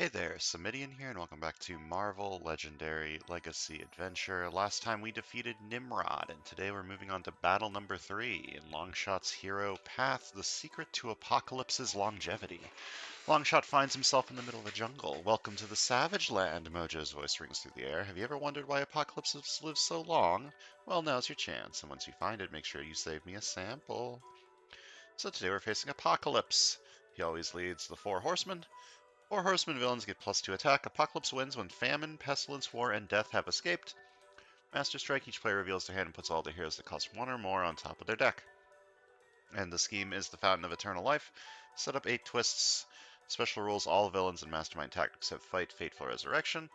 Hey there, Samitian here, and welcome back to Marvel Legendary Legacy Adventure. Last time we defeated Nimrod, and today we're moving on to battle number 3 in Longshot's hero Path, the secret to Apocalypse's longevity. Longshot finds himself in the middle of a jungle. Welcome to the Savage Land, Mojo's voice rings through the air. Have you ever wondered why Apocalypse lives so long? Well, now's your chance, and once you find it, make sure you save me a sample. So today we're facing Apocalypse. He always leads the 4 horsemen. 4 horseman villains get +2 attack. Apocalypse wins when famine, pestilence, war, and death have escaped. Master Strike, each player reveals their hand and puts all the heroes that cost 1 or more on top of their deck. And the scheme is the Fountain of Eternal Life. Set up 8 twists. Special rules: all villains and mastermind tactics have fight, fateful resurrection.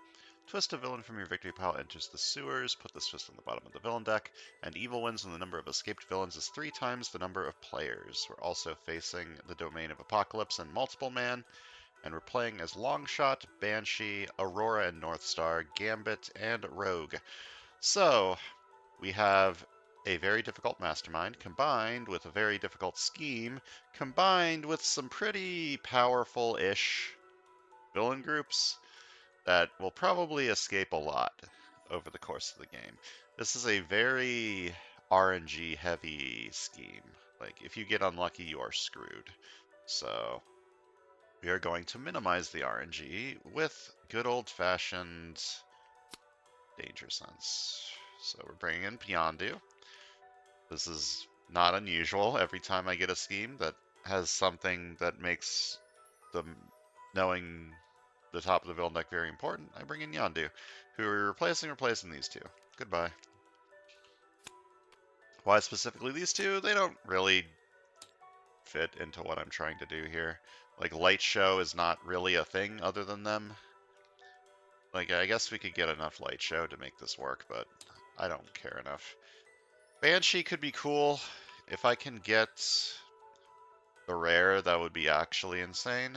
Twist a villain from your victory pile enters the sewers. Put this twist on the bottom of the villain deck. And evil wins when the number of escaped villains is 3 times the number of players. We're also facing the domain of Apocalypse and Multiple Man. And we're playing as Longshot, Banshee, Aurora and Northstar, Gambit, and Rogue. So, we have a very difficult mastermind, combined with a very difficult scheme, combined with some pretty powerful-ish villain groups that will probably escape a lot over the course of the game. This is a very RNG-heavy scheme. Like, if you get unlucky, you are screwed. So we are going to minimize the RNG with good old-fashioned danger sense. So we're bringing in Pyondu. This is not unusual. Every time I get a scheme that has something that makes knowing the top of the villain deck very important, I bring in Yondu, who are replacing these two. Goodbye. Why specifically these two? They don't really fit into what I'm trying to do here. Like, Light Show is not really a thing other than them. Like, I guess we could get enough Light Show to make this work, but I don't care enough. Banshee could be cool. If I can get the rare, that would be actually insane.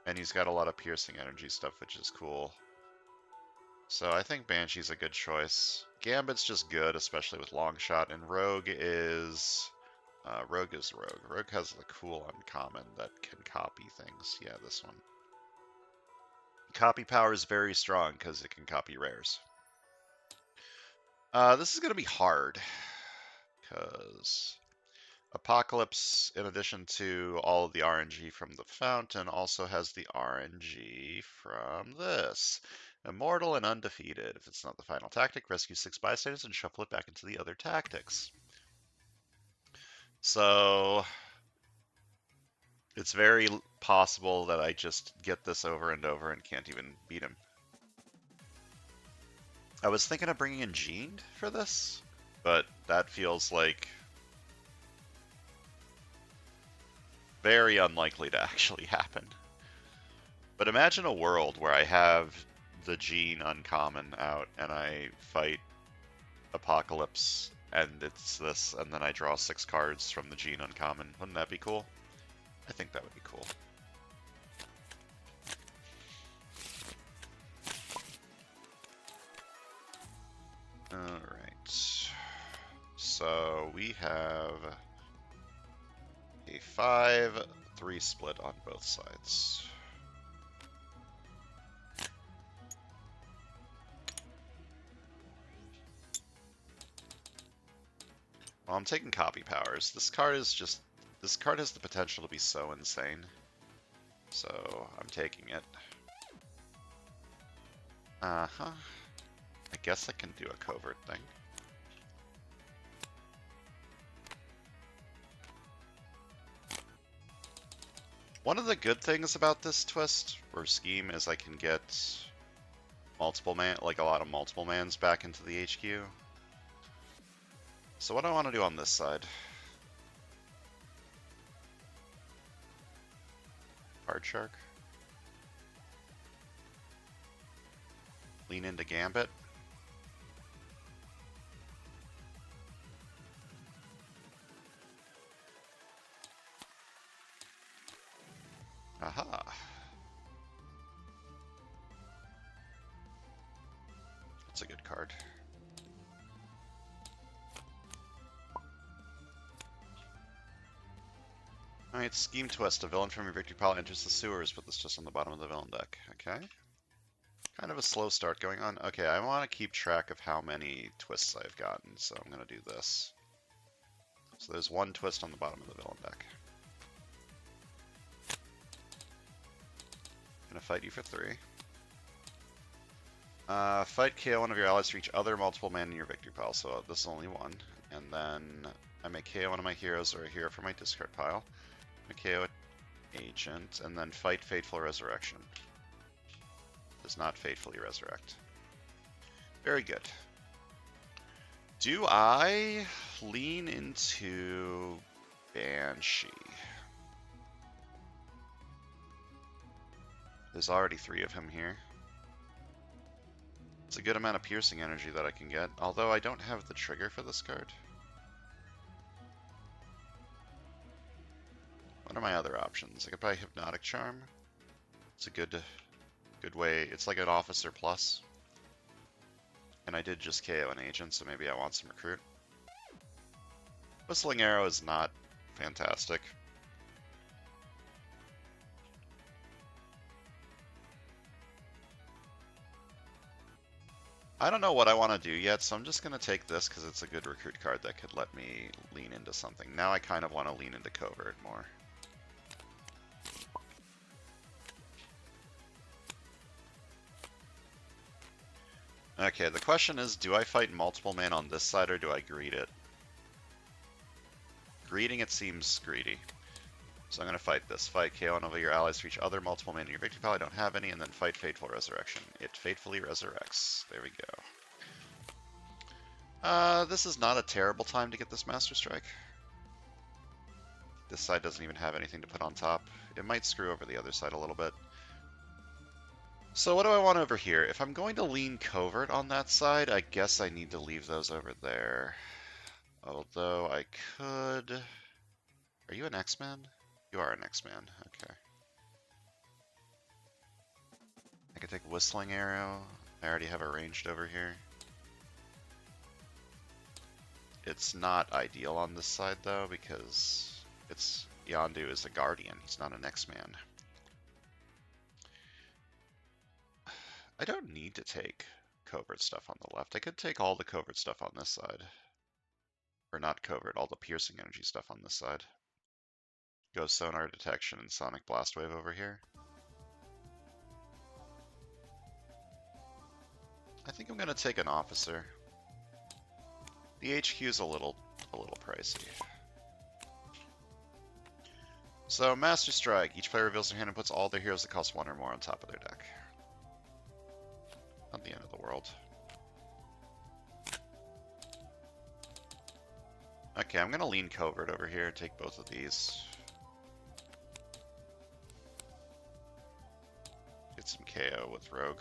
And he's got a lot of piercing energy stuff, which is cool. So I think Banshee's a good choice. Gambit's just good, especially with Longshot, and Rogue is Rogue. Rogue has the cool uncommon that can copy things. Yeah, this one. Copy power is very strong because it can copy rares. This is going to be hard because Apocalypse, in addition to all of the RNG from the fountain, also has the RNG from this. Immortal and undefeated. If it's not the final tactic, rescue 6 bystanders and shuffle it back into the other tactics. So it's very possible that I just get this over and over and can't even beat him. I was thinking of bringing in Jean for this, but that feels like very unlikely to actually happen. But imagine a world where I have the Jean uncommon out and I fight Apocalypse and it's this, and then I draw 6 cards from the Jean uncommon. Wouldn't that be cool? I think that would be cool. Alright. So we have a 5-3 split on both sides. Well, I'm taking copy powers. This card has the potential to be so insane. So I'm taking it. Uh-huh. I guess I can do a covert thing. One of the good things about this twist or scheme is I can get multiple man, like a lot of multiple mans back into the HQ. So what do I want to do on this side? Hard Shark. Lean into Gambit. Aha. That's a good card. Alright, Alright, Scheme Twist. A villain from your victory pile enters the sewers, but this just on the bottom of the villain deck. Okay. Kind of a slow start going on. Okay, I want to keep track of how many twists I've gotten, so I'm going to do this. So there's one twist on the bottom of the villain deck. Gonna fight you for 3. Fight KO one of your allies for each other multiple man in your victory pile, so this is only one. And then I may KO one of my heroes or a hero from my discard pile. I KO an agent, and then fight Fateful Resurrection. Does not fatefully resurrect. Very good. Do I lean into Banshee? There's already 3 of him here. It's a good amount of piercing energy that I can get, although I don't have the trigger for this card. What are my other options? I could buy Hypnotic Charm. It's a good way. It's like an Officer Plus. And I did just KO an agent, so maybe I want some recruit. Whistling Arrow is not fantastic. I don't know what I want to do yet, so I'm just going to take this because it's a good recruit card that could let me lean into something. Now I kind of want to lean into Covert more. Okay, the question is, do I fight multiple man on this side or do I greed it? Greeting it seems greedy. So I'm going to fight this. Fight KO one of your allies for each other multiple man in your victory pile. I don't have any. And then fight Fateful Resurrection. It fatefully resurrects. There we go. This is not a terrible time to get this Master Strike. This side doesn't even have anything to put on top. It might screw over the other side a little bit. So what do I want over here? If I'm going to lean Covert on that side, I guess I need to leave those over there. Although I could... Are you an X-Man? You are an X-Man, okay. I could take Whistling Arrow. I already have a ranged over here. It's not ideal on this side though, because Yondu is a Guardian, he's not an X-Man. I don't need to take Covert stuff on the left. I could take all the Covert stuff on this side. Or not Covert, all the piercing energy stuff on this side. Go Sonar Detection and Sonic Blast Wave over here. I think I'm going to take an Officer. The HQ is a little pricey. So, Master Strike. Each player reveals their hand and puts all their heroes that cost 1 or more on top of their deck. Not the end of the world. Okay, I'm going to lean Covert over here, take both of these. Get some KO with Rogue.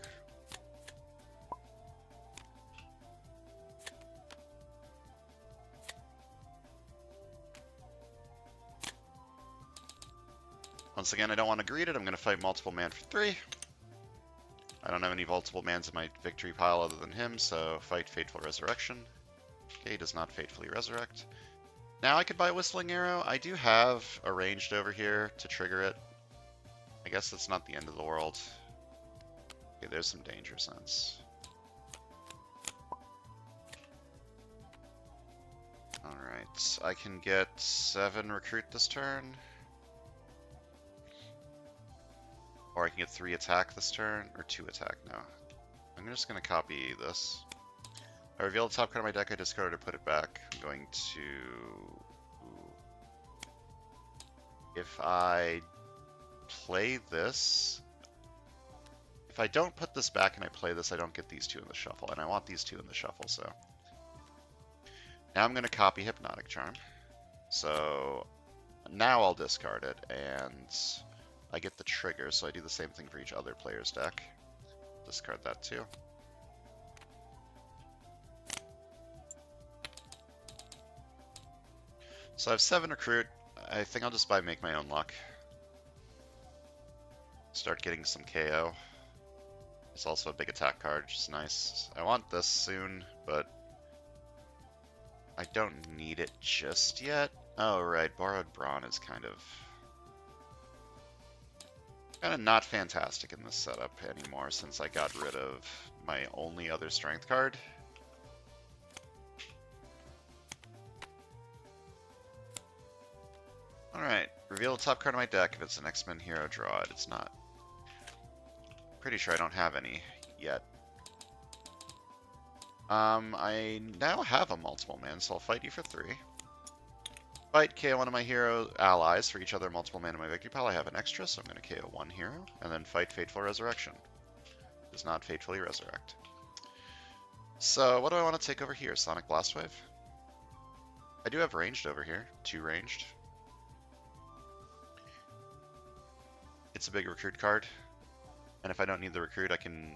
Once again, I don't want to greet it. I'm going to fight multiple man for 3. I don't have any multiple mans in my victory pile other than him, so fight Fateful Resurrection. Okay, he does not fatefully resurrect. Now I could buy Whistling Arrow. I do have a ranged over here to trigger it. I guess that's not the end of the world. Okay, there's some danger sense. Alright, I can get 7 recruit this turn. Or I can get 3 attack this turn, or 2 attack now. I'm just going to copy this. I reveal the top card of my deck, I discard it or put it back. I'm going to... If I play this... If I don't put this back and I play this, I don't get these 2 in the shuffle. And I want these 2 in the shuffle, so... Now I'm going to copy Hypnotic Charm. So now I'll discard it, and I get the trigger, so I do the same thing for each other player's deck. Discard that too. So I have 7 recruit. I think I'll just make my own luck. Start getting some KO. It's also a big attack card, which is nice. I want this soon, but I don't need it just yet. Oh right, Borrowed Brawn is kind of Kind of not fantastic in this setup anymore since I got rid of my only other strength card. Alright, reveal the top card of my deck. If it's an X-Men hero, draw it. It's not. Pretty sure I don't have any yet. I now have a multiple man, so I'll fight you for 3. Fight, KO one of my hero allies for each other multiple man in my victory pile. I have an extra, so I'm going to KO one hero. And then fight Fateful Resurrection. Does not fatefully resurrect. So, what do I want to take over here? Sonic Blast Wave? I do have ranged over here. 2 ranged. It's a big recruit card. And if I don't need the recruit, I can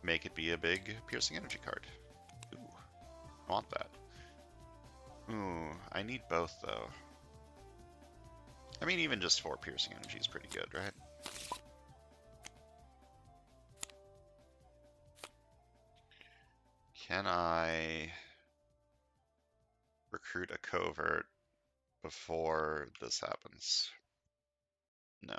make it be a big piercing energy card. Ooh, I want that. Ooh, I need both, though. I mean, even just 4 piercing energy is pretty good, right? Can I recruit a covert before this happens? No.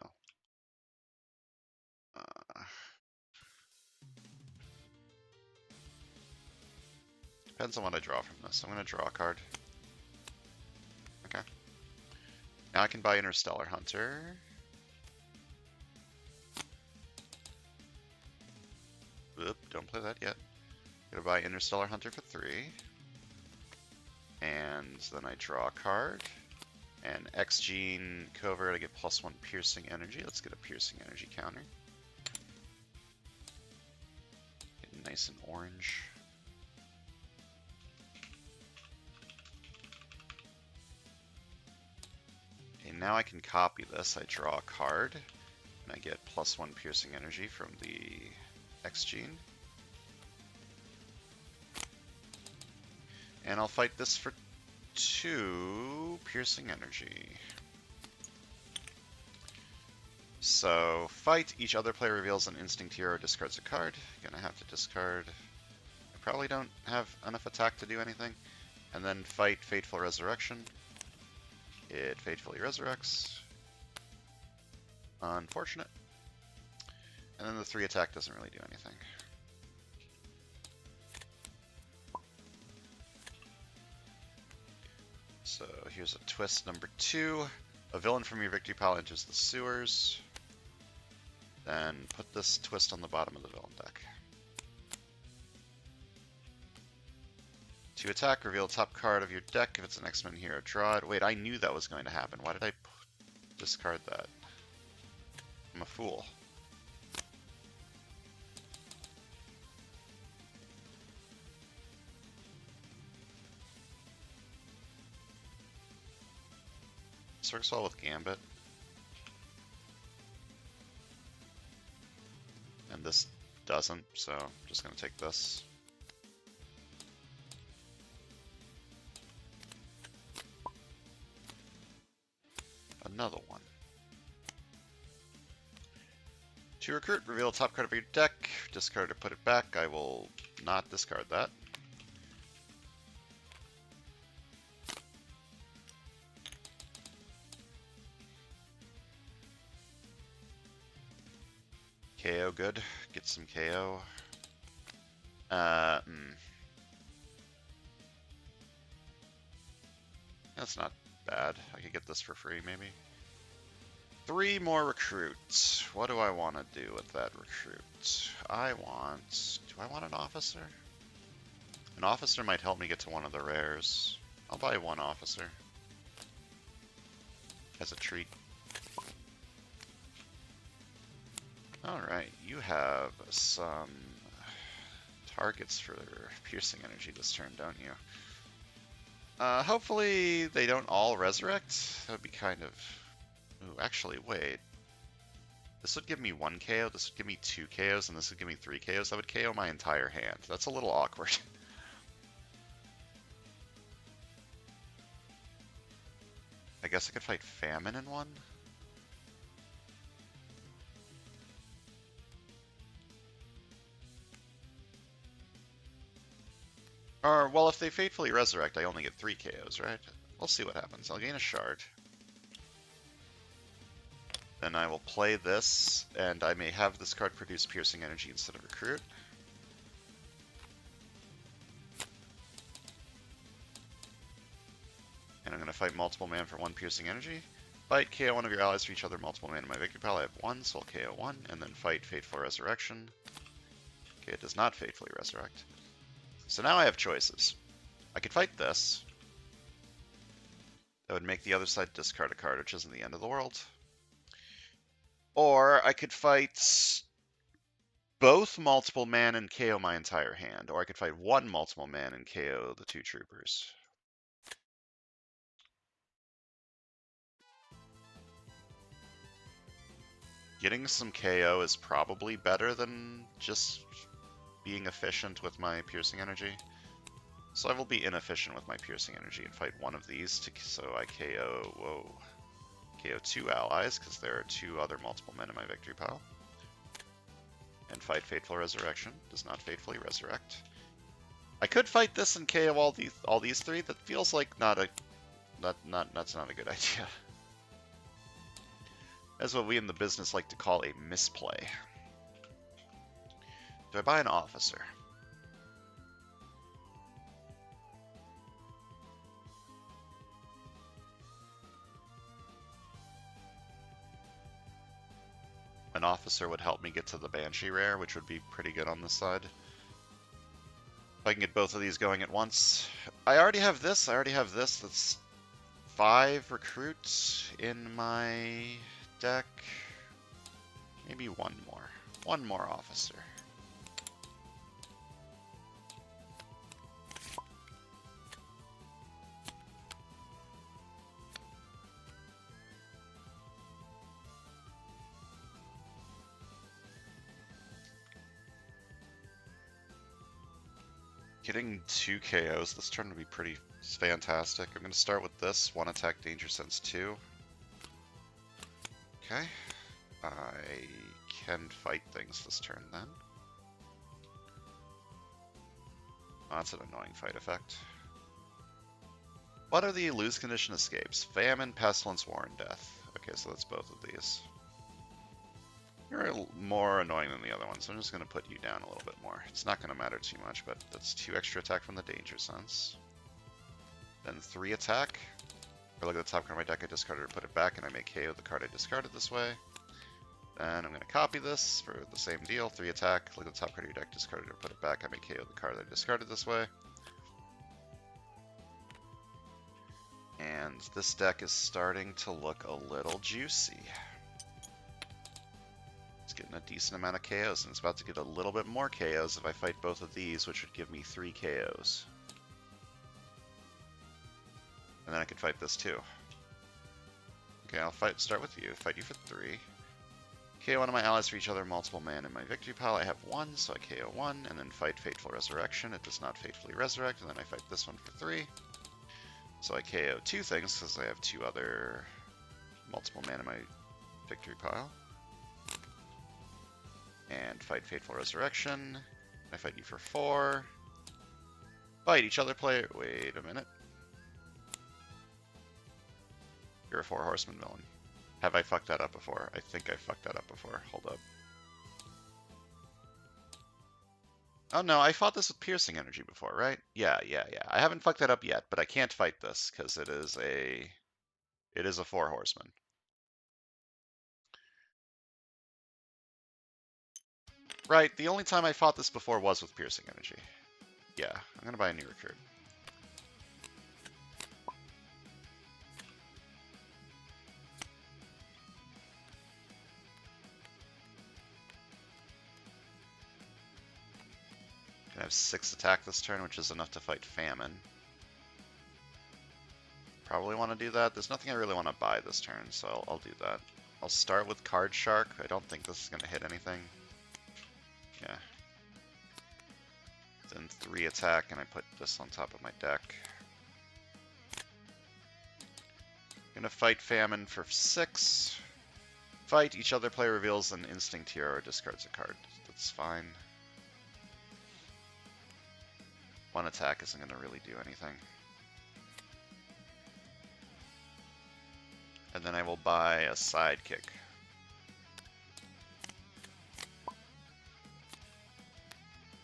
Depends on what I draw from this. I'm going to draw a card. Okay. Now I can buy Interstellar Hunter. Oop, don't play that yet. Gonna buy Interstellar Hunter for 3. And then I draw a card. And X-Gene Covert, I get +1 piercing energy. Let's get a piercing energy counter. Get nice and orange. Okay, now I can copy this. I draw a card. And I get +1 piercing energy from the X-Gene. And I'll fight this for 2 piercing energy. So, fight. Each other player reveals an instinct hero or discards a card. Gonna have to discard. I probably don't have enough attack to do anything. And then fight Fateful Resurrection. It fatefully resurrects. Unfortunate. And then the 3 attack doesn't really do anything. So here's a twist number 2. A villain from your victory pile enters the sewers. Then put this twist on the bottom of the villain deck. To attack, reveal the top card of your deck. If it's an X-Men hero, draw it. Wait, I knew that was going to happen. Why did I discard that? I'm a fool. This works well with Gambit. And this doesn't, so I'm just going to take this. Another one. To recruit, reveal the top card of your deck. Discard or put it back. I will not discard that. KO, good. Get some KO. That's not bad. I could get this for free, maybe. 3 more recruits. What do I want to do with that recruit? Do I want an officer? An officer might help me get to one of the rares. I'll buy 1 officer. As a treat. Alright, you have some targets for piercing energy this turn, don't you? Hopefully they don't all resurrect. That would be kind of... Ooh, actually, wait. This would give me 1 KO, this would give me 2 KOs, and this would give me 3 KOs. That would KO my entire hand. That's a little awkward. I guess I could fight Famine in 1? Or, well, if they Fatefully Resurrect, I only get 3 KOs, right? We'll see what happens. I'll gain a shard. Then I will play this, and I may have this card produce piercing energy instead of recruit. And I'm going to fight multiple man for 1 piercing energy. Fight, KO one of your allies for each other multiple man in my victory pile. I have 1, so I'll KO 1, and then fight Fateful Resurrection. Okay, it does not Fatefully Resurrect. So now I have choices. I could fight this. That would make the other side discard a card, which isn't the end of the world. Or I could fight both multiple man and KO my entire hand. Or I could fight 1 multiple man and KO the 2 troopers. Getting some KO is probably better than just being efficient with my piercing energy. So I will be inefficient with my piercing energy and fight 1 of these so I KO 2 allies, because there are 2 other multiple men in my victory pile. And fight Fateful Resurrection. Does not faithfully resurrect. I could fight this and KO all these 3. That feels like that's not a good idea. That's what we in the business like to call a misplay. Do I buy an officer? An officer would help me get to the Banshee rare, which would be pretty good on this side. If I can get both of these going at once. I already have this. That's 5 recruits in my deck. Maybe 1 more. 1 more officer. Getting 2 KOs this turn would be pretty fantastic. I'm going to start with this. 1 attack, Danger Sense 2. Okay. I can fight things this turn then. Oh, that's an annoying fight effect. What are the lose condition escapes? Famine, Pestilence, War, and Death. Okay, so that's both of these. You're more annoying than the other one, so I'm just going to put you down a little bit more. It's not going to matter too much, but that's 2 extra attack from the Danger Sense. Then 3 attack. Or look at the top card of my deck I discarded or put it back, and I may KO the card I discarded this way. Then I'm going to copy this for the same deal. 3 attack. Look at the top card of your deck, discarded or put it back. I may KO the card I discarded this way. And this deck is starting to look a little juicy. It's getting a decent amount of KOs, and it's about to get a little bit more KOs if I fight both of these, which would give me 3 KOs. And then I could fight this too. Okay, I'll start with you. Fight you for 3. KO one of my allies for each other multiple man in my victory pile. I have 1, so I KO 1, and then fight Fateful Resurrection. It does not faithfully resurrect, and then I fight this one for 3. So I KO 2 things, because I have 2 other multiple man in my victory pile. And fight Fateful Resurrection. I fight you for 4. Fight each other player. Wait a minute. You're a 4 horseman villain. Have I fucked that up before? I think I fucked that up before. Hold up. Oh no, I fought this with piercing energy before, right? Yeah. I haven't fucked that up yet, but I can't fight this because it is a 4 horseman. Right, the only time I fought this before was with piercing energy. Yeah, I'm gonna buy a new recruit. I have 6 attack this turn, which is enough to fight Famine. Probably want to do that. There's nothing I really want to buy this turn, so I'll do that. I'll start with Card Shark. I don't think this is going to hit anything. Yeah. Then 3 attack, and I put this on top of my deck. Gonna fight Famine for 6. Fight, each other player reveals an Instinct Hero or discards a card. That's fine. 1 attack isn't going to really do anything. And then I will buy a Sidekick.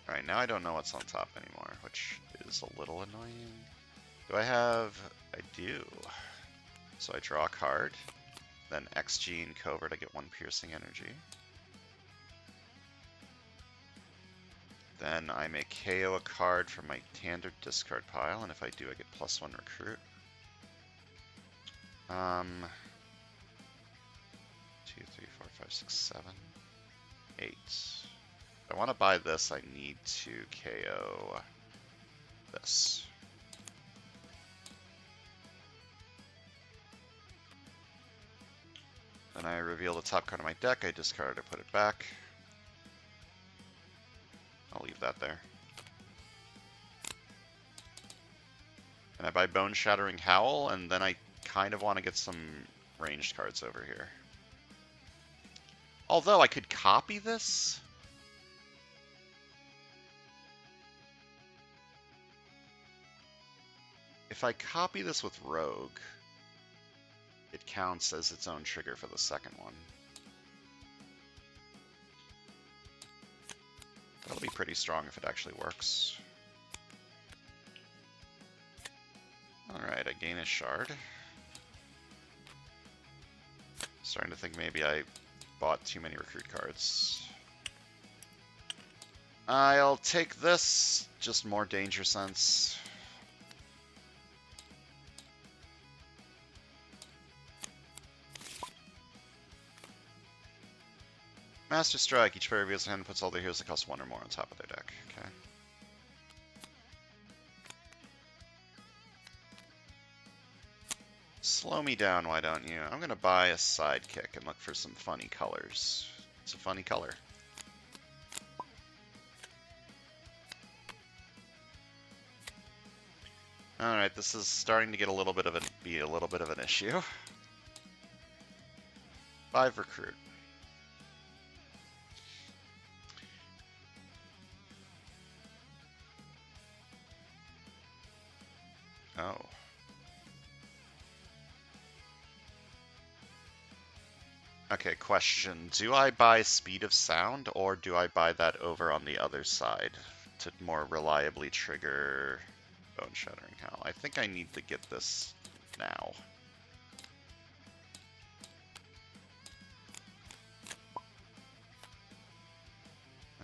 Alright, now I don't know what's on top anymore, which is a little annoying. Do I have... I do. So I draw a card, then XG and Covert, I get 1 piercing energy. Then I may KO a card from my hand or discard pile, and if I do, I get +1 recruit. 2, 3, 4, 5, 6, 7, 8. If I want to buy this, I need to KO this. Then I reveal the top card of my deck, I discard it, I put it back. I'll leave that there. And I buy Bone Shattering Howl, and then I kind of want to get some ranged cards over here. Although I could copy this. If I copy this with Rogue, it counts as its own trigger for the second one. That'll be pretty strong if it actually works. Alright, I gain a shard. Starting to think maybe I bought too many recruit cards. I'll take this, just more danger sense. Master Strike. Each player reveals a hand and puts all their heroes that cost 1 or more on top of their deck. Okay. Slow me down, why don't you? I'm going to buy a sidekick and look for some funny colors. It's a funny color. Alright, this is starting to get a little bit of an issue. 5 recruit. Oh. Okay, question. Do I buy Speed of Sound, or do I buy that over on the other side to more reliably trigger Bone Shattering Howl? I think I need to get this now.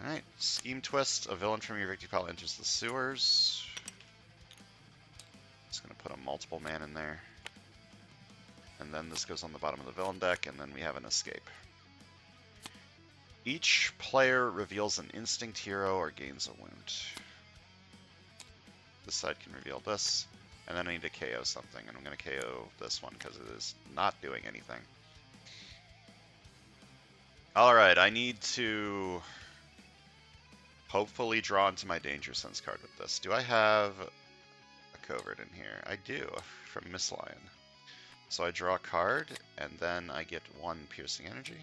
Alright, Scheme Twist. A villain from your victory pile enters the sewers. Just gonna put a multiple man in there. And then this goes on the bottom of the villain deck, and then we have an escape. Each player reveals an instinct hero or gains a wound. This side can reveal this, and then I need to KO something, and I'm going to KO this one because it is not doing anything. Alright, I need to hopefully draw into my Danger Sense card with this. Do I have a Covert in here? I do, from Miss Lion. So I draw a card, and then I get 1 piercing energy.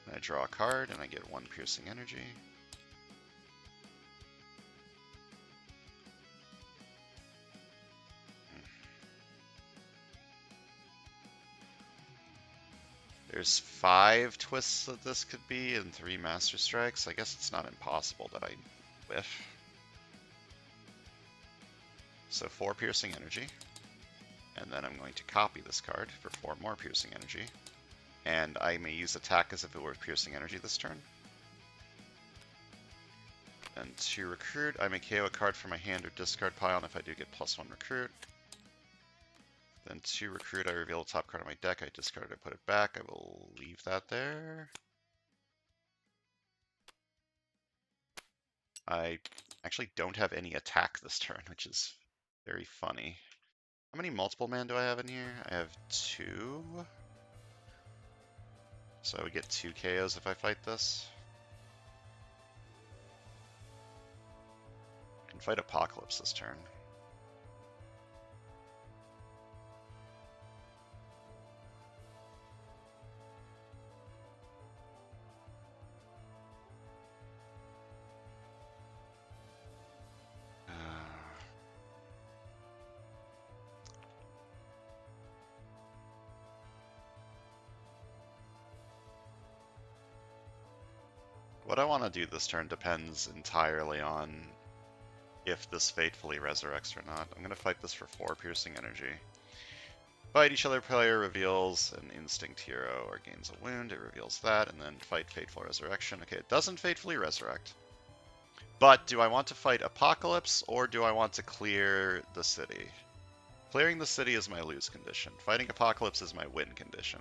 And I draw a card, and I get 1 piercing energy. There's 5 twists that this could be, and 3 Master Strikes. I guess it's not impossible that I whiff. So 4 piercing energy. And then I'm going to copy this card for 4 more piercing energy. And I may use attack as if it were piercing energy this turn. And to recruit, I may KO a card from my hand or discard pile, and if I do, get +1 recruit. Then to recruit, I reveal the top card of my deck, I discard it, I put it back. I will leave that there. I actually don't have any attack this turn, which is very funny. How many multiple man do I have in here? I have 2. So I would get 2 KOs if I fight this. I can fight Apocalypse this turn. What I want to do this turn depends entirely on if this faithfully resurrects or not. I'm going to fight this for 4 piercing energy. Fight each other player reveals an instinct hero or gains a wound. It reveals that, and then fight Fateful Resurrection. Okay, it doesn't faithfully resurrect. But do I want to fight Apocalypse, or do I want to clear the city? Clearing the city is my lose condition. Fighting Apocalypse is my win condition.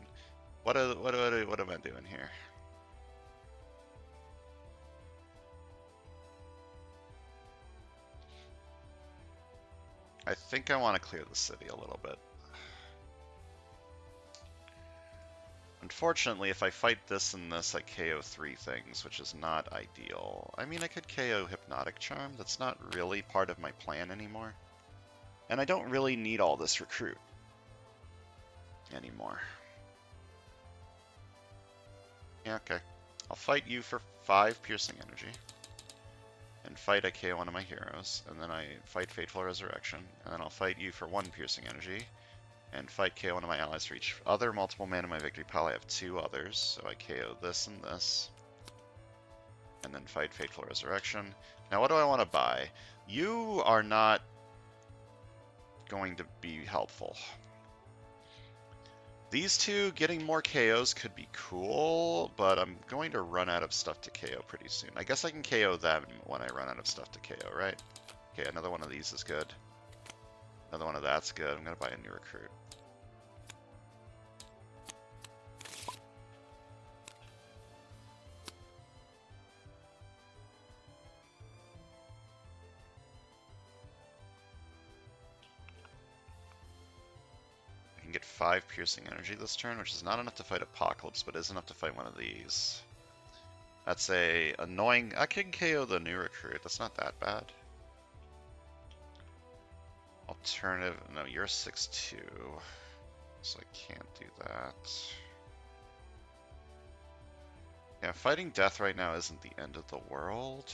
What am I doing here? I think I want to clear the city a little bit. Unfortunately, if I fight this and this, I KO 3 things, which is not ideal. I mean, I could KO Hypnotic Charm. That's not really part of my plan anymore. And I don't really need all this recruit anymore. Yeah, okay. I'll fight you for 5 piercing energy. And fight a KO one of my heroes. And then I fight Fateful Resurrection. And then I'll fight you for 1 piercing energy. And fight KO one of my allies for each other multiple mana in my victory pile. I have 2 others. So I KO this and this. And then fight Fateful Resurrection. Now what do I want to buy? You are not going to be helpful. These two getting more KOs could be cool, but I'm going to run out of stuff to KO pretty soon. I guess I can KO them when I run out of stuff to KO, right? Okay, another one of these is good. Another one of that's good. I'm going to buy a new recruit. Get 5 piercing energy this turn, which is not enough to fight Apocalypse, but is enough to fight one of these. That's a annoying... I can KO the new recruit. That's not that bad. Alternative... No, you're 6-2. So I can't do that. Yeah, fighting death right now isn't the end of the world.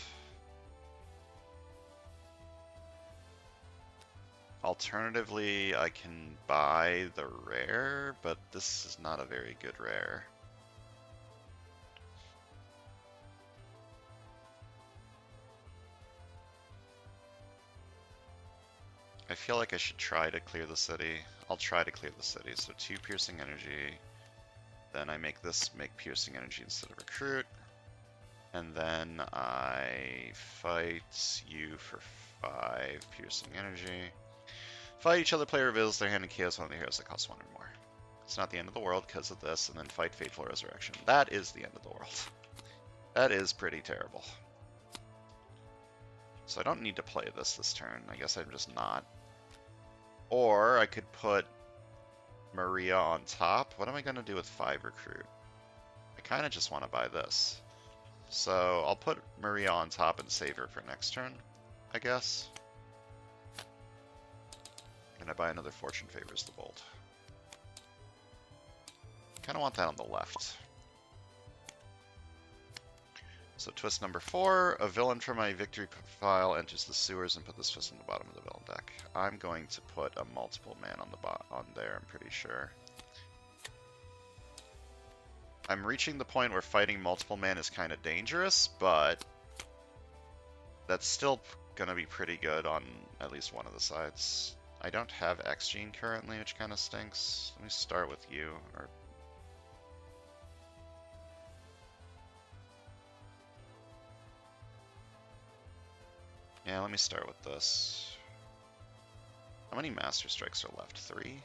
Alternatively, I can buy the rare, but this is not a very good rare. I feel like I should try to clear the city. I'll try to clear the city. So 2 piercing energy. Then I make this make piercing energy instead of recruit. And then I fight you for 5 piercing energy. Fight each other player reveals their hand and KOs one of the heroes that costs 1 or more. It's not the end of the world because of this, and then fight Fateful Resurrection. That is the end of the world. That is pretty terrible. So I don't need to play this turn. I guess I'm just not. Or I could put Maria on top. What am I going to do with 5 recruit? I kind of just want to buy this. So I'll put Maria on top and save her for next turn, I guess. And I buy another Fortune Favors the Bold. Kind of want that on the left. So twist number 4, a villain from my victory file enters the sewers and put this twist on the bottom of the villain deck. I'm going to put a multiple man on the on there, I'm pretty sure. I'm reaching the point where fighting multiple man is kind of dangerous, but that's still going to be pretty good on at least one of the sides. I don't have X-Gene currently, which kind of stinks. Let me start with you. Yeah, let me start with this. How many Master Strikes are left? 3?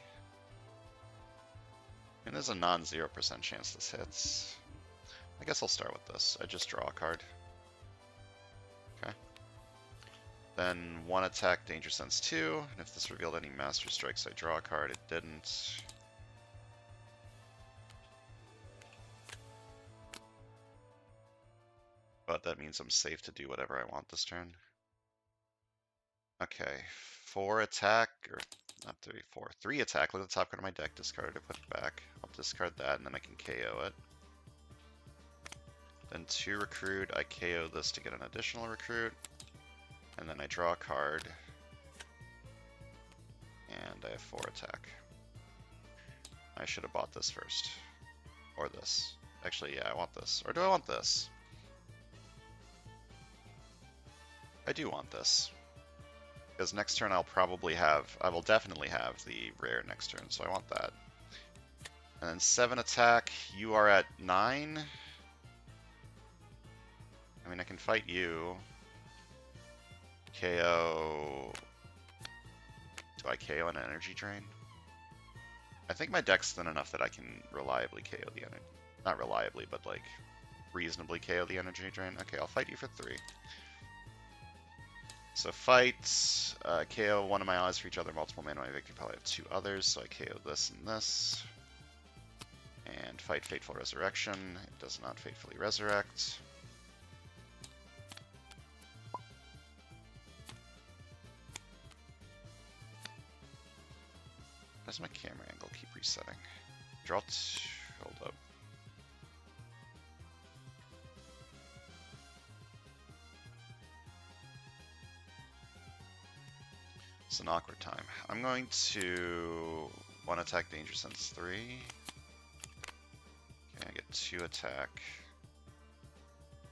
And there's a non-0% chance this hits. I guess I'll start with this. I just draw a card. Okay. Then 1 attack, Danger Sense 2. And if this revealed any Master Strikes, I draw a card. It didn't. But that means I'm safe to do whatever I want this turn. Okay, 4 attack, or not 3, 4. 3 attack, look at the top card of my deck, discard it, put it back. I'll discard that, and then I can KO it. Then 2 recruit, I KO this to get an additional recruit. And then I draw a card. And I have 4 attack. I should have bought this first. Or this. Actually, yeah, I want this. Or do I want this? I do want this. Because next turn I will definitely have the rare next turn, so I want that. And then 7 attack, you are at 9. I mean, I can fight you. KO... Do I KO an energy drain? I think my deck's thin enough that I can reliably KO the energy. Not reliably, but like reasonably KO the energy drain. Okay, I'll fight you for 3. So fight, KO one of my allies for each other, multiple mana. My victory probably have 2 others, so I KO this and this. And fight Fateful Resurrection. It does not fatefully resurrect. Why does my camera angle keep resetting? Hold up. It's an awkward time. I'm going to 1 attack, Danger Sense 3. Okay, I get 2 attack.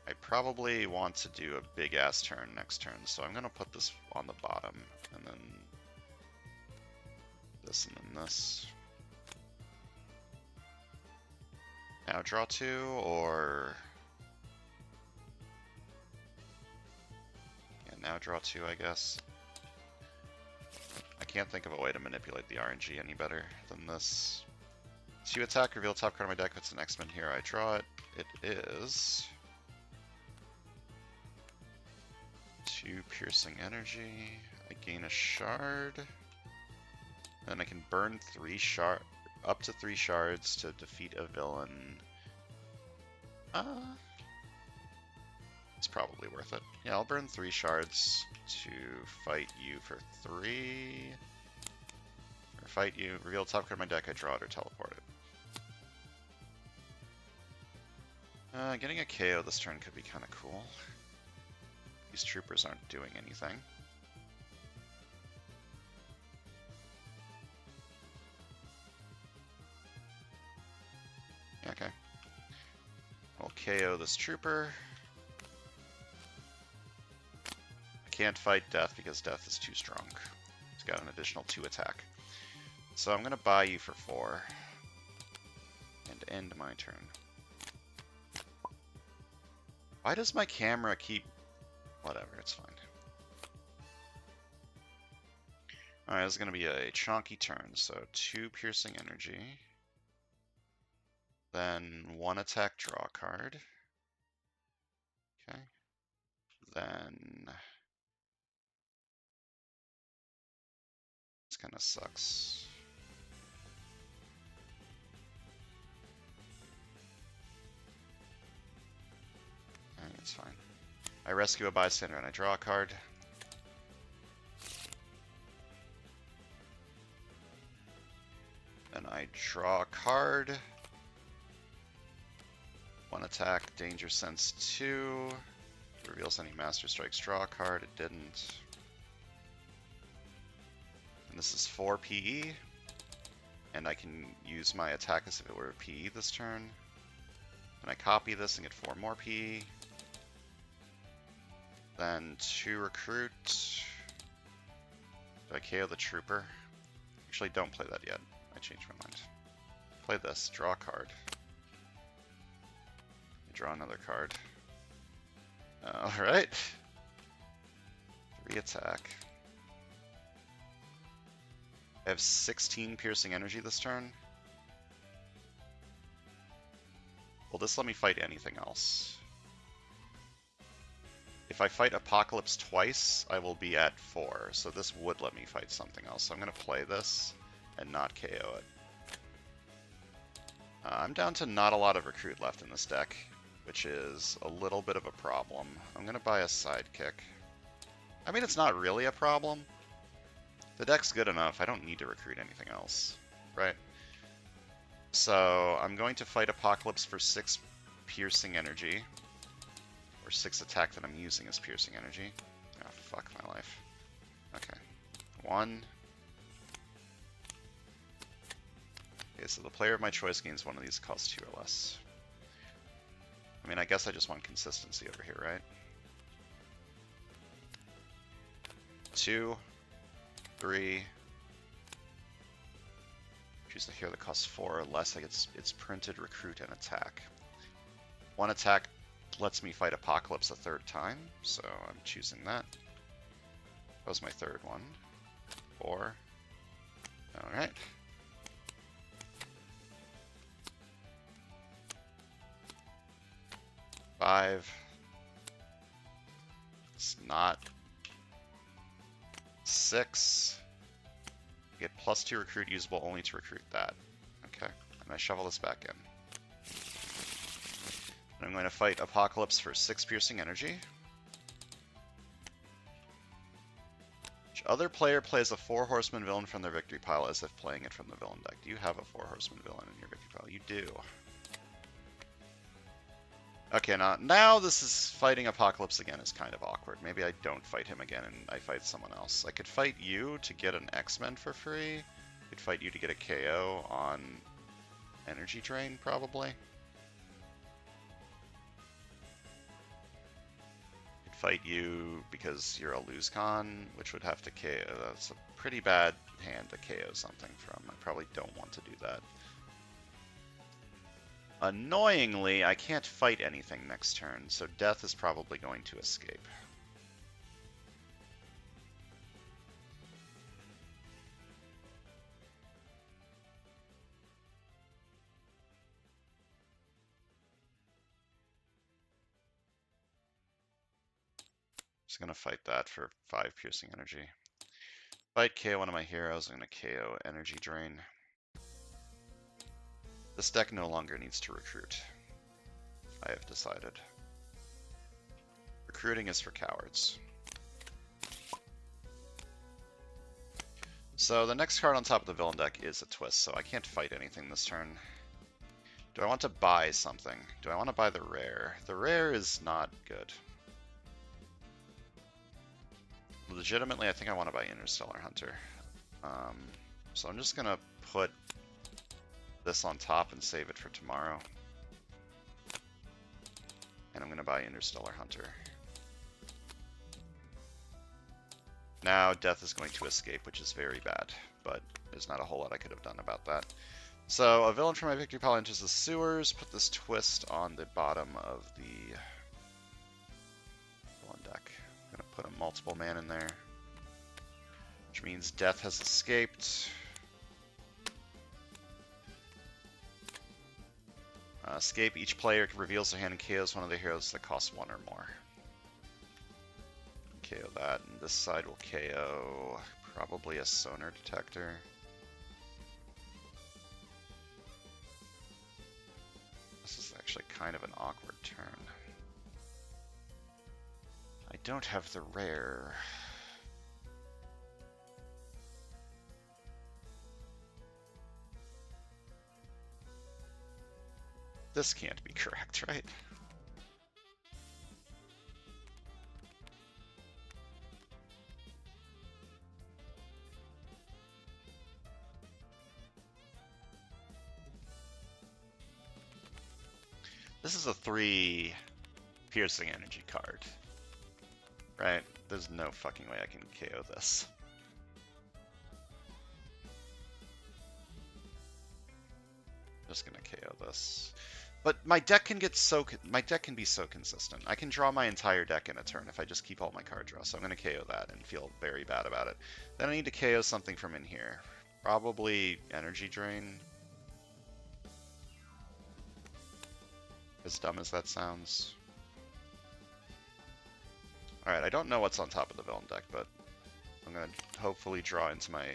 I probably want to do a big ass turn next turn, so I'm gonna put this on the bottom, and then this and then this. Now draw 2, or... Yeah, now draw 2, I guess. I can't think of a way to manipulate the RNG any better than this. 2 attack, reveal top card of my deck. It's an X-Men hero. I draw it. It is 2 piercing energy. I gain a shard. Then I can burn up to 3 shards to defeat a villain. It's probably worth it. Yeah, I'll burn 3 shards to fight you for 3. Or fight you, reveal top card of my deck, I draw it or teleport it. Getting a KO this turn could be kind of cool. These troopers aren't doing anything. Okay. I'll KO this trooper. I can't fight Death because Death is too strong. It's got an additional 2 attack. So I'm going to buy you for 4. And end my turn. Why does my camera keep... Whatever, it's fine. Alright, this is going to be a chonky turn. So 2 piercing energy. Then 1 attack, draw card. Okay. Then... This kind of sucks. It's fine. I rescue a bystander and I draw a card. Then I draw a card. 1 attack, Danger Sense 2. Reveals any Master Strikes, draw a card. It didn't. And this is 4 PE. And I can use my attack as if it were a PE this turn. And I copy this and get 4 more PE. Then 2 recruit. Do I KO the trooper? Actually, don't play that yet. I changed my mind. Play this. Draw a card. Draw another card. Alright. 3 attack. I have 16 piercing energy this turn. Will this let me fight anything else? If I fight Apocalypse twice, I will be at 4, so this would let me fight something else. So I'm going to play this and not KO it. I'm down to not a lot of recruit left in this deck, which is a little bit of a problem. I'm going to buy a sidekick. I mean, it's not really a problem. The deck's good enough. I don't need to recruit anything else, right? So I'm going to fight Apocalypse for 6 piercing energy. Or 6 attack that I'm using as piercing energy. Oh, fuck my life. Okay. 1. Okay, so the player of my choice gains one of these, costs 2 or less. I mean, I guess I just want consistency over here, right? 2, 3. Choose a hero that costs 4 or less. Like it's printed, recruit, and attack. 1 attack lets me fight Apocalypse a 3rd time, so I'm choosing that. That was my 3rd one. 4. Alright. Five. It's not. 6. You get +2 recruit, usable only to recruit that. Okay, and I shovel this back in. And I'm going to fight Apocalypse for 6 piercing energy. Each other player plays a 4 horseman villain from their victory pile as if playing it from the villain deck. Do you have a 4 horseman villain in your victory pile? You do. Okay, now this is fighting Apocalypse again is kind of awkward. Maybe I don't fight him again and I fight someone else. I could fight you to get an X-Men for free. I could fight you to get a KO on Energy Drain, probably. I could fight you because you're a lose con, which would have to KO. That's a pretty bad hand to KO something from. I probably don't want to do that. Annoyingly, I can't fight anything next turn, so Death is probably going to escape. Just going to fight that for 5 piercing energy. Fight KO one of my heroes, I'm going to KO Energy Drain. This deck no longer needs to recruit. I have decided. Recruiting is for cowards. So the next card on top of the villain deck is a twist, so I can't fight anything this turn. Do I want to buy something? Do I want to buy the rare? The rare is not good. Legitimately, I think I want to buy Interstellar Hunter. So I'm just going to put this on top and save it for tomorrow. And I'm going to buy Interstellar Hunter. Now Death is going to escape, which is very bad, but there's not a whole lot I could have done about that. So a villain from my victory pile enters the sewers. Put this twist on the bottom of the villain deck. I'm going to put a multiple man in there, which means Death has escaped. Escape, each player reveals their hand and KOs one of the heroes that costs 1 or more. KO that, and this side will KO probably a sonar detector. This is actually kind of an awkward turn. I don't have the rare. This can't be correct, right? This is a 3 piercing energy card, right? There's no fucking way I can KO this. Just gonna KO this. But my deck can be so consistent. I can draw my entire deck in a turn if I just keep all my card draw. So I'm going to KO that and feel very bad about it. Then I need to KO something from in here. Probably Energy Drain. As dumb as that sounds. Alright, I don't know what's on top of the villain deck, but I'm going to hopefully draw into my...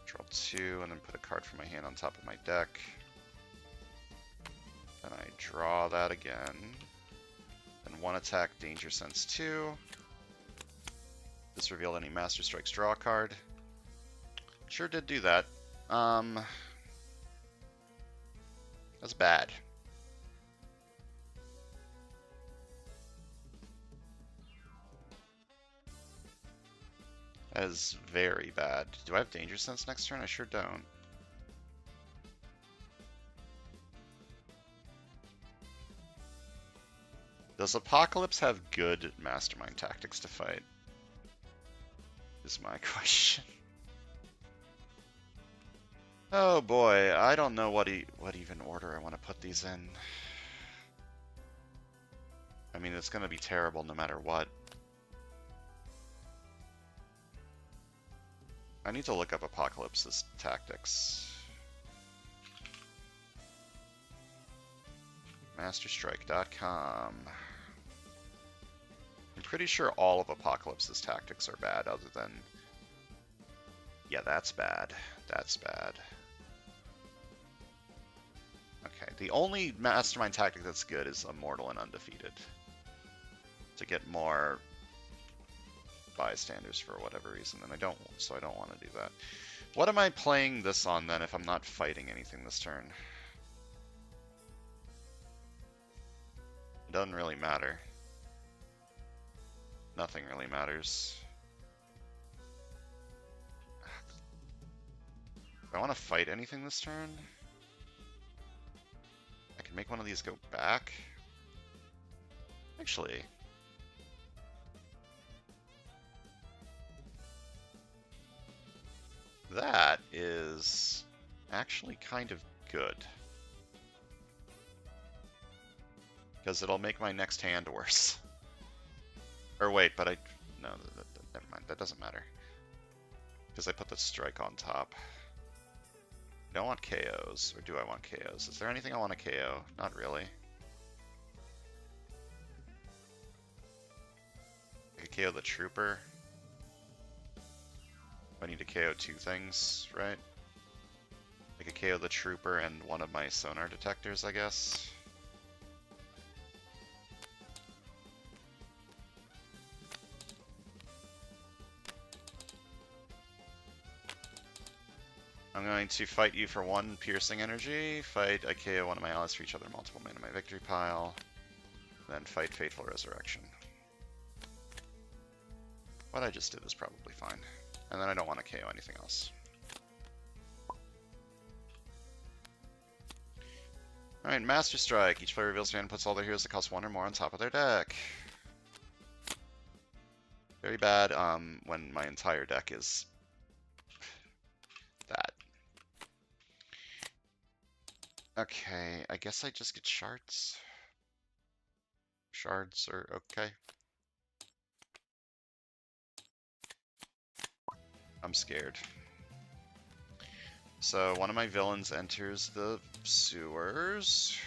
Draw 2, and then put a card from my hand on top of my deck. Then I draw that again. Then 1 attack, Danger Sense 2. This revealed any Master Strikes draw card. Sure did do that. That's bad. That is very bad. Do I have Danger Sense next turn? I sure don't. Does Apocalypse have good mastermind tactics to fight? Is my question. Oh boy, I don't know what even order I want to put these in. I mean, it's going to be terrible no matter what. I need to look up Apocalypse's tactics. Masterstrike.com. I'm pretty sure all of Apocalypse's tactics are bad, other than... Yeah, that's bad. That's bad. Okay, the only mastermind tactic that's good is Immortal and Undefeated. To get more bystanders for whatever reason, and I don't want to do that. What am I playing this on then if I'm not fighting anything this turn? It doesn't really matter. Nothing really matters. Do I want to fight anything this turn? I can make one of these go back. Actually, that is actually kind of good. Because it'll make my next hand worse. Or wait, but no, never mind, that doesn't matter. Because I put the strike on top. I don't want KOs, or do I want KOs? Is there anything I want to KO? Not really. I could KO the Trooper. I need to KO two things, right? I could KO the Trooper and one of my sonar detectors, I guess. I'm going to fight you for 1 piercing energy, fight a KO one of my allies for each other multiple mana in my victory pile, then fight Fateful Resurrection. What I just did is probably fine. And then I don't want to KO anything else. Alright, Master Strike. Each player reveals their hand and puts all their heroes that cost 1 or more on top of their deck. Very bad when my entire deck is that. Okay, I guess I just get shards. Shards are okay. I'm scared. So one of my villains enters the sewers.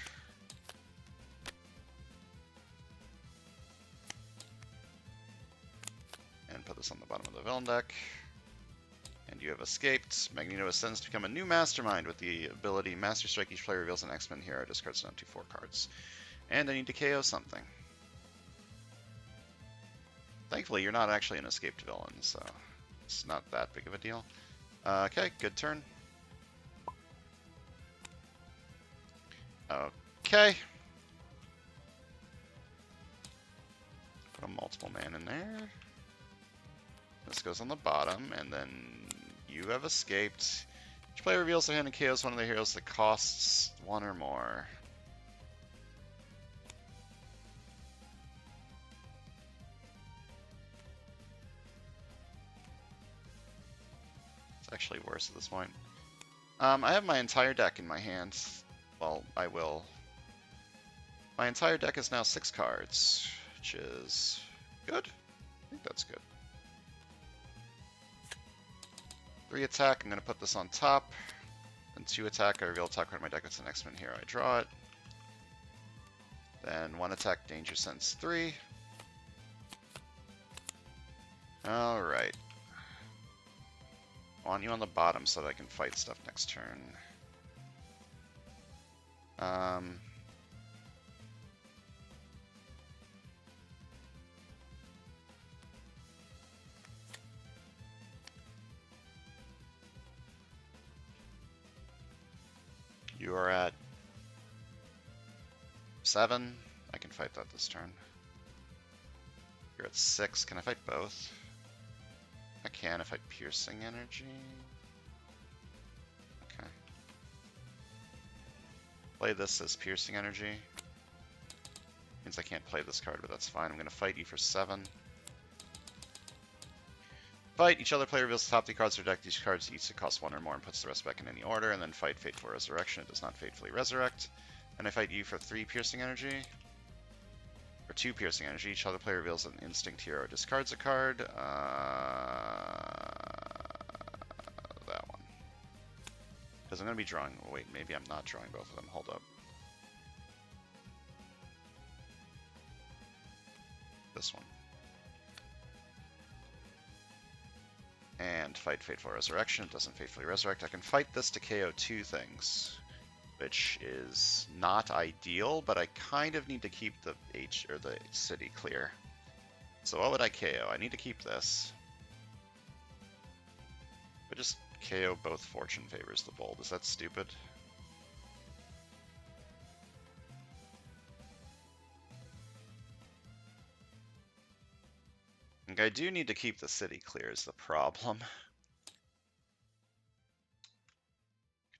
And put this on the bottom of the villain deck. And you have escaped. Magneto ascends to become a new mastermind with the ability Master Strike. Each player reveals an X-Men hero, discards down to 4 cards. And I need to KO something. Thankfully, you're not actually an escaped villain, so it's not that big of a deal. Okay, good turn. Okay. Put a multiple man in there. This goes on the bottom, and then you have escaped. Each player reveals their hand and KOs one of the heroes that costs 1 or more. It's actually worse at this point. I have my entire deck in my hand. Well, I will. My entire deck is now 6 cards, which is good. I think that's good. 3 attack, I'm going to put this on top. Then 2 attack, I reveal top card of my deck. It's an X-Men hero, I draw it. Then 1 attack, Danger Sense 3. Alright. I want you on the bottom so that I can fight stuff next turn. You are at 7. I can fight that this turn. You're at 6. Can I fight both? I can if I piercing energy. Okay. Play this as piercing energy. Means I can't play this card, but that's fine. I'm going to fight you for 7. Fight. Each other player reveals the top 3 cards of their deck. Each card each costs 1 or more and puts the rest back in any order. And then fight Fateful Resurrection. It does not fatefully resurrect. And I fight you for 3 piercing energy. Or 2 piercing energy. Each other player reveals an instinct hero. Discards a card. That one. Because I'm going to be drawing. Oh, wait, maybe I'm not drawing both of them. Hold up. This one. And fight Fateful Resurrection. It doesn't fatefully resurrect. I can fight this to KO 2 things, which is not ideal, but I kind of need to keep the the city clear. So what would I KO? I need to keep this. But just KO both Fortune Favors the Bold. Is that stupid? I do need to keep the city clear is the problem.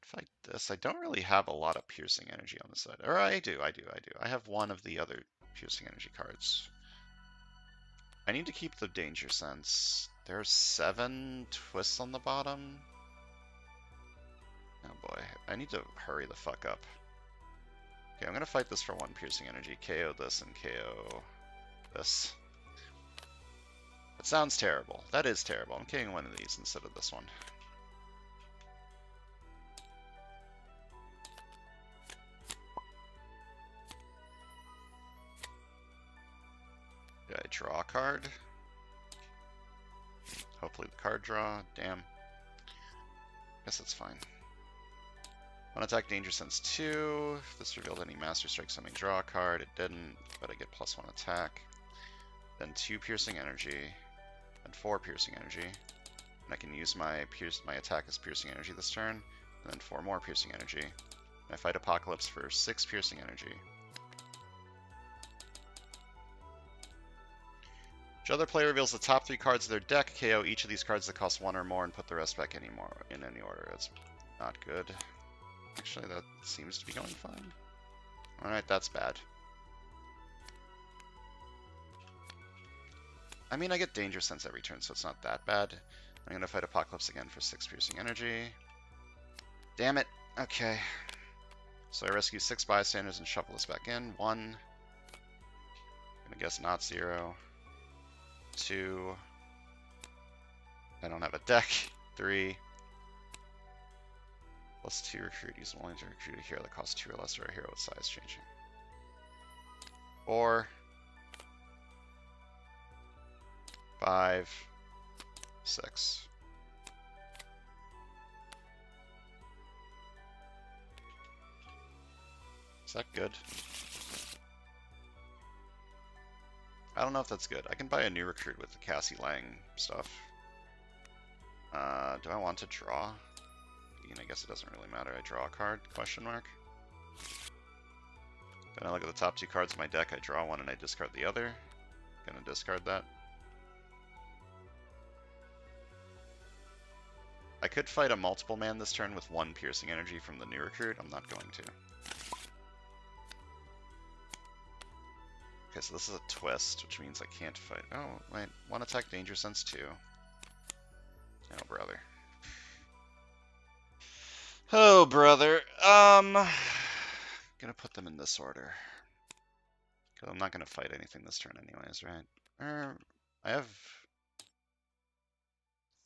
Fight this. I don't really have a lot of piercing energy on the side. Or I do. I have one of the other piercing energy cards. I need to keep the danger sense. There's 7 twists on the bottom. Oh boy. I need to hurry the fuck up. Okay, I'm gonna fight this for 1 piercing energy. KO this and KO this. That sounds terrible. That is terrible. I'm KOing one of these instead of this one. Did I draw a card? Hopefully the card draw. Damn. Guess that's fine. One attack, Danger Sense 2. If this revealed any Master Strike, something draw a card. It didn't, but I get +1 attack. Then 2 piercing energy. And 4 piercing energy. And I can use my attack as piercing energy this turn. And then 4 more piercing energy. And I fight Apocalypse for 6 piercing energy. Each other player reveals the top 3 cards of their deck. KO each of these cards that cost 1 or more and put the rest back in any order. That's not good. Actually, that seems to be going fine. Alright, that's bad. I mean, I get Danger Sense every turn, so it's not that bad. I'm going to fight Apocalypse again for 6 piercing energy. Damn it. Okay. So I rescue 6 bystanders and shuffle this back in. 1. I'm going to guess not 0. 2. I don't have a deck. 3. +2 recruit. Use only to recruit a hero that costs 2 or less, or a hero with size changing. 4. 5. 6. Is that good? I don't know if that's good. I can buy a new recruit with the Cassie Lang stuff. Do I want to draw? I guess it doesn't really matter. I draw a card? Question mark. Then I look at the top 2 cards of my deck. I draw one and I discard the other. Gonna discard that. I could fight a multiple man this turn with 1 piercing energy from the new recruit. I'm not going to. Okay, so this is a twist, which means I can't fight. Oh, wait. 1 attack, Danger Sense 2. Oh, brother. Oh, brother. Gonna put them in this order. Because I'm not gonna fight anything this turn anyways, right? I have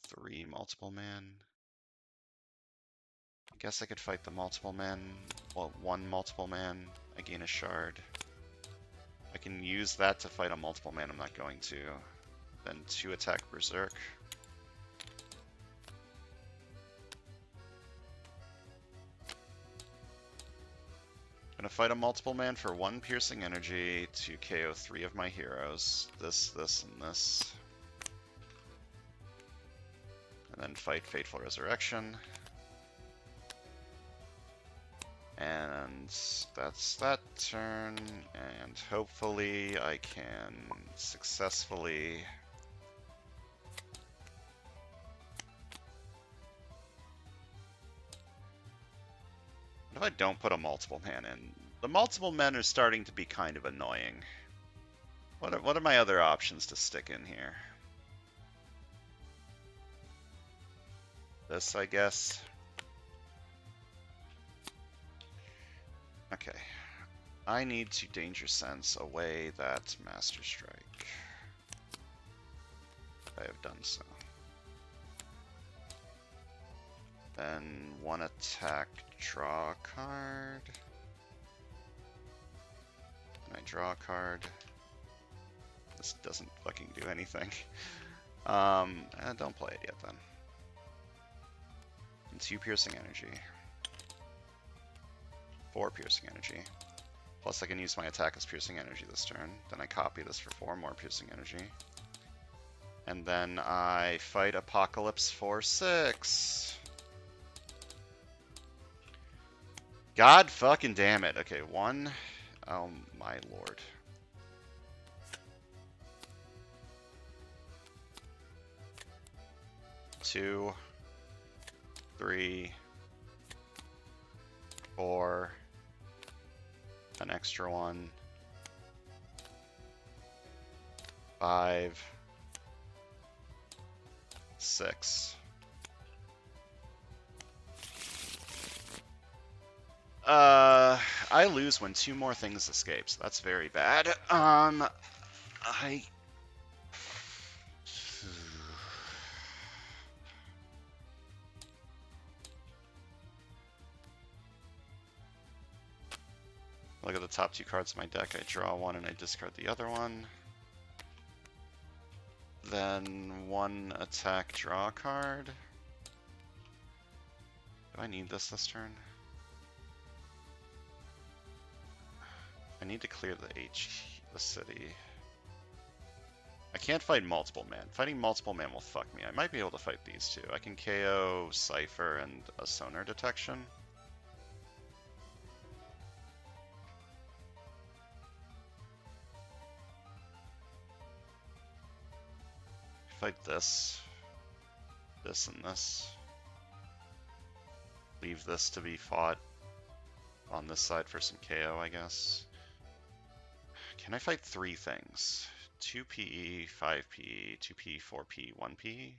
3 multiple man. I guess I could fight the multiple man. Well, 1 multiple man. I gain a shard. I can use that to fight a multiple man. I'm not going to. Then 2 attack Berserk. Gonna fight a multiple man for 1 piercing energy to KO 3 of my heroes. This, and this. And then fight Fateful Resurrection. And that's that turn, and hopefully I can successfully what if I don't put a multiple man in? The multiple men are starting to be kind of annoying. What are my other options to stick in here? This, I guess. Okay. I need to Danger Sense away that Master Strike. I have done so. Then one attack, draw a card. And I draw a card. This doesn't fucking do anything. Don't play it yet then. And 2 piercing energy. 4 piercing energy. Plus I can use my attack as piercing energy this turn. Then I copy this for 4 more piercing energy. And then I fight Apocalypse for 6. God fucking damn it. Okay, 1. Oh my lord. 2, 3, 4, an extra 1, 5, 6. I lose when 2 more things escape, so that's very bad. Look at the top 2 cards of my deck. I draw 1 and I discard the other one. Then 1 attack, draw a card. Do I need this turn? I need to clear the city. I can't fight multiple man. Fighting multiple man will fuck me. I might be able to fight these 2. I can KO Cypher and a sonar detection. Fight this, this, and this. Leave this to be fought on this side for some KO, I guess. Can I fight 3 things? 2 PE, 5 PE, 2 PE, 4 PE, 1 PE?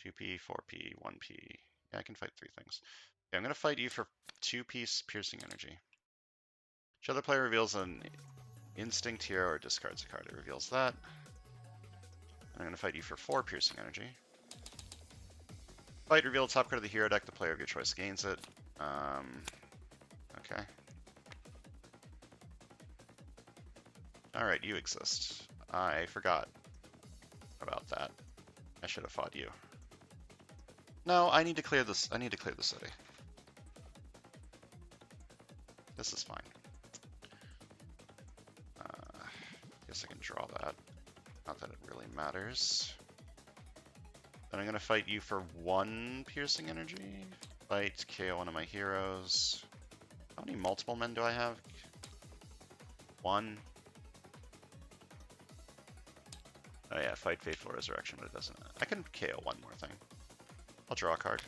2 PE, 4 PE, 1 PE. Yeah, I can fight 3 things. Okay, I'm going to fight you for 2 piece piercing energy. Each other player reveals an instinct hero or discards a card. It reveals that. And I'm going to fight you for 4 piercing energy. Fight, reveal the top card of the hero deck. The player of your choice gains it. Okay. Alright, you exist. I forgot about that. I should have fought you. No, I need to clear this. I need to clear the city. This is fine. Guess I can draw that. Not that it really matters. Then I'm going to fight you for 1 piercing energy. Fight, KO one of my heroes. How many multiple men do I have? 1. Oh yeah, fight Fateful Resurrection, but it doesn't. I can KO 1 more thing. I'll draw a card.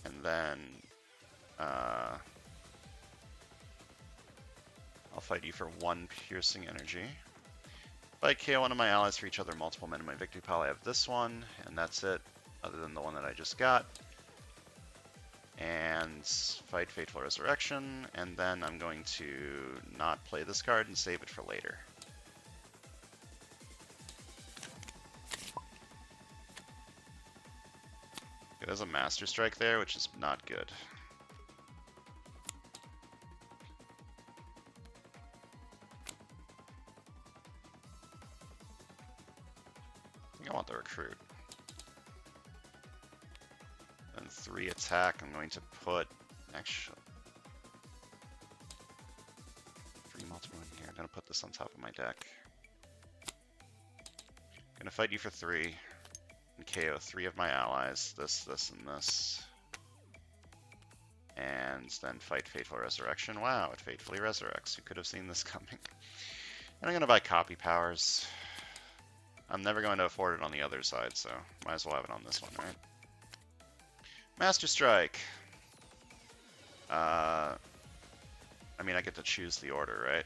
And then I'll fight you for 1 piercing energy. Fight KO one of my allies for each other multiple men in my victory pile. I have this one, and that's it, other than the one that I just got. And fight Fateful Resurrection, and then I'm going to not play this card and save it for later. There's a Master Strike there, which is not good. I think I want the Recruit. And 3 attack, I'm going to put, actually, 3 multiple in here. I'm going to put this on top of my deck. I'm going to fight you for 3. And KO 3 of my allies, this, this, and this. And then fight Fateful Resurrection. Wow, it fatefully resurrects. Who could have seen this coming? And I'm going to buy copy powers. I'm never going to afford it on the other side, so might as well have it on this one, right? Master Strike. I mean, I get to choose the order, right?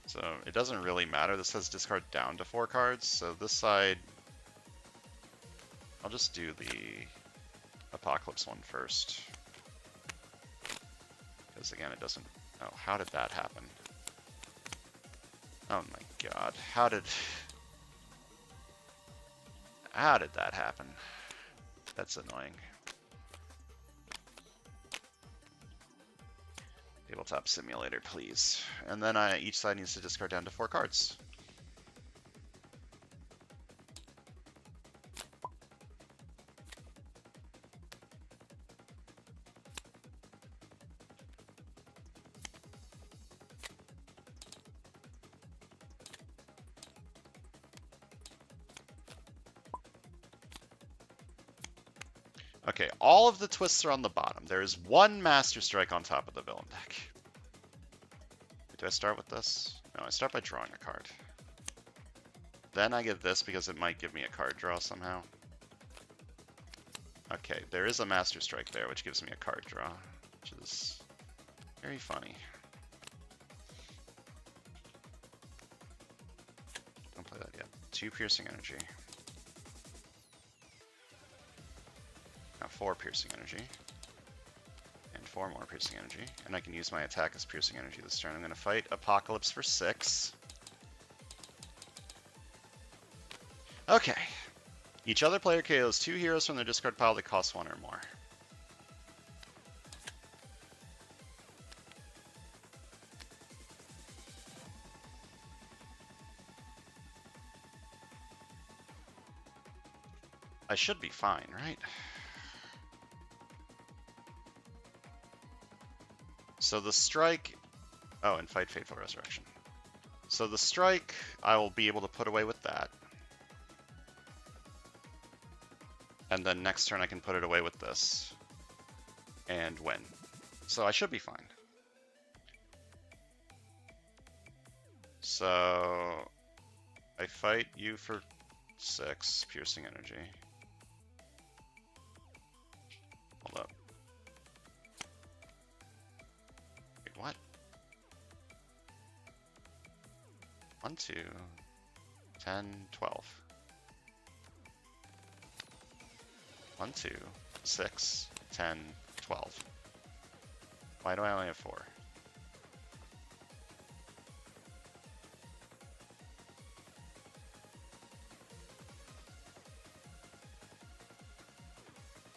So it doesn't really matter. This says discard down to 4 cards, so this side, I'll just do the Apocalypse one first. Because again, it doesn't... Oh, how did that happen? Oh my god, how did that happen? That's annoying. Tabletop Simulator, please. And then each side needs to discard down to 4 cards. Okay, all of the twists are on the bottom. There is one Master Strike on top of the villain deck. Do I start with this? No, I start by drawing a card. Then I get this because it might give me a card draw somehow. Okay, there is a Master Strike there, which gives me a card draw, which is very funny. Don't play that yet. 2 Piercing Energy. Now 4 Piercing Energy. And 4 more Piercing Energy. And I can use my attack as Piercing Energy this turn. I'm going to fight Apocalypse for 6. Okay. Each other player KOs 2 heroes from their discard pile that cost 1 or more. I should be fine, right? So the strike... Oh, and fight Fateful Resurrection. So the strike, I will be able to put away with that. And then next turn I can put it away with this. And win. So I should be fine. So... I fight you for 6 Piercing Energy. Hold up. Wait, what? 1, 2, 10, 12. 1, 2, 6, 10, 12. Why do I only have 4?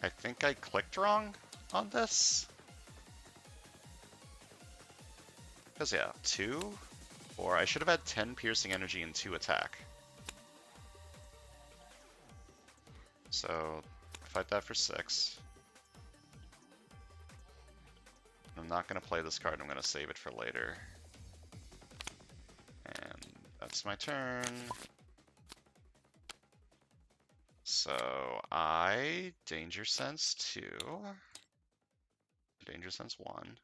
I think I clicked wrong on this. Because yeah, 2, or I should have had 10 Piercing Energy and 2 attack. So, fight that for 6. I'm not going to play this card, I'm going to save it for later. And that's my turn. So, I Danger Sense 2. Danger Sense 1.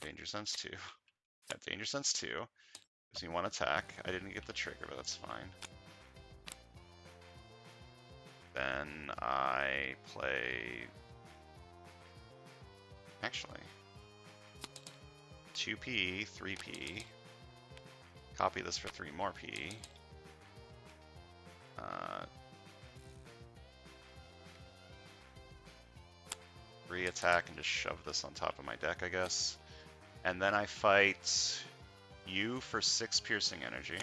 Danger Sense 2. Yeah, Danger Sense 2. Gives me 1 attack. I didn't get the trigger, but that's fine. Then I play... Actually... 2P, 3P. Copy this for 3 more P. 3 attack and just shove this on top of my deck, I guess. And then I fight you for 6 Piercing Energy.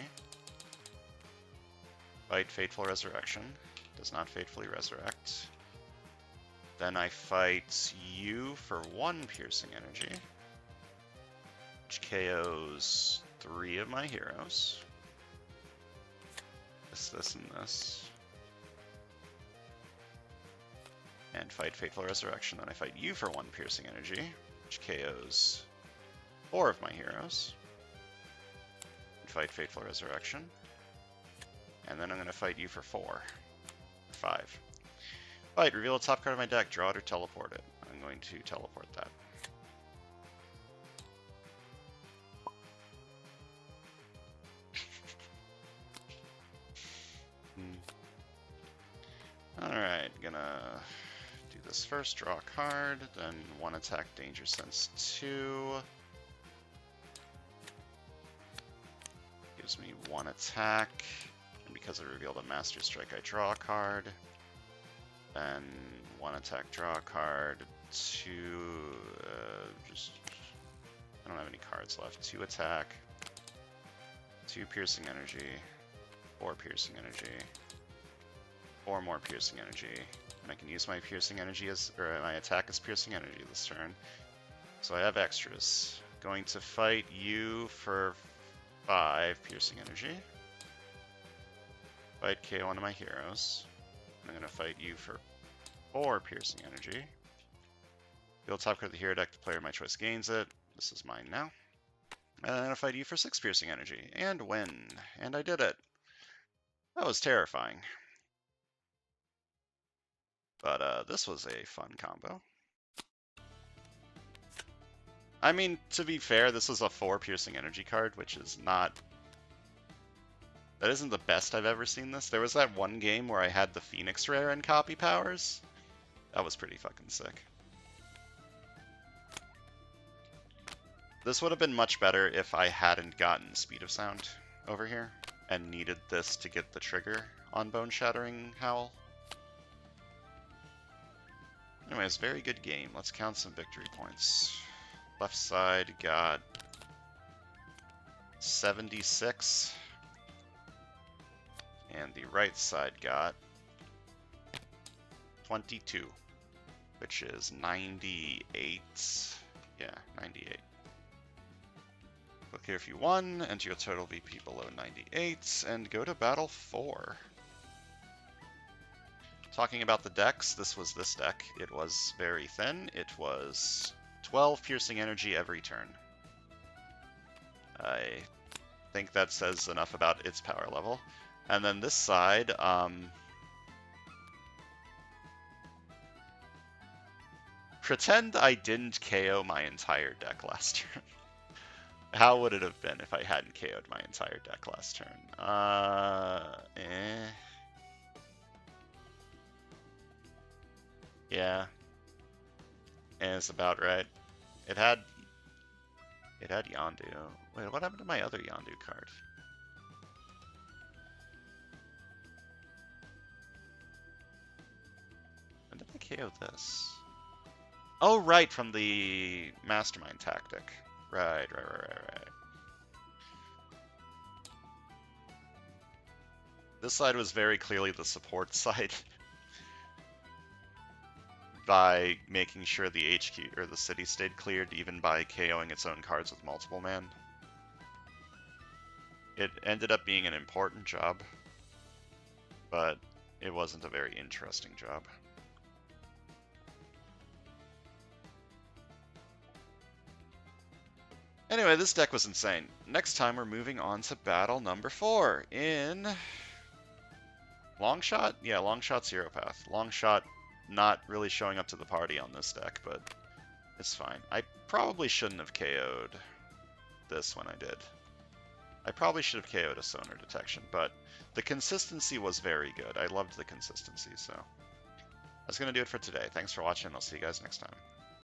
Fight Fateful Resurrection. Does not fatefully resurrect. Then I fight you for 1 Piercing Energy, which KOs 3 of my heroes. This, and this. And fight Fateful Resurrection. Then I fight you for 1 Piercing Energy, which KOs 4 of my heroes. And fight Fateful Resurrection. And then I'm going to fight you for 4. 5. Fight, reveal the top card of my deck, draw it or teleport it. I'm going to teleport that. Alright, gonna do this first, draw a card, then 1 attack, Danger Sense 2. Gives me 1 attack, and because I revealed a Master Strike, I draw a card. Then 1 attack, draw a card, 2, I don't have any cards left. 2 attack, 2 piercing energy, 4 piercing energy, 4 more piercing energy, and I can use my piercing energy or my attack as piercing energy this turn. So I have extras. Going to fight you for 5 piercing energy. Fight KO one of my heroes. I'm going to fight you for 4 piercing energy. Build top card of the hero deck, the player of my choice gains it. This is mine now. And I'm going to fight you for 6 piercing energy, and win. And I did it. That was terrifying. But this was a fun combo. I mean, to be fair, this was a 4 piercing energy card, which is not... That isn't the best I've ever seen this. There was that one game where I had the Phoenix Rare and copy powers. That was pretty fucking sick. This would have been much better if I hadn't gotten Speed of Sound over here and needed this to get the trigger on Bone Shattering Howl. Anyways, very good game. Let's count some victory points. Left side got 76, and the right side got 22, which is 98. Yeah, 98. Click here if you won, enter your total VP below 98, and go to Battle 4. Talking about the decks, this was this deck. It was very thin. It was 12 piercing energy every turn. I think that says enough about its power level. And then this side, pretend I didn't KO my entire deck last turn. How would it have been if I hadn't KO'd my entire deck last turn? Yeah. And it's about right. It had Yondu. Wait, what happened to my other Yondu card? When did I KO this? Oh, right, from the Mastermind tactic. Right. This side was very clearly the support side. By making sure the HQ or the city stayed cleared, even by KOing its own cards with multiple man. It ended up being an important job, but it wasn't a very interesting job. Anyway, this deck was insane. Next time we're moving on to battle number 4 in Longshot? Yeah, Longshot Zero Path. Longshot not really showing up to the party on this deck, but it's fine. I probably shouldn't have KO'd this when I did. I probably should have KO'd a Sonar Detection, but the consistency was very good. I loved the consistency, so that's going to do it for today. Thanks for watching. I'll see you guys next time.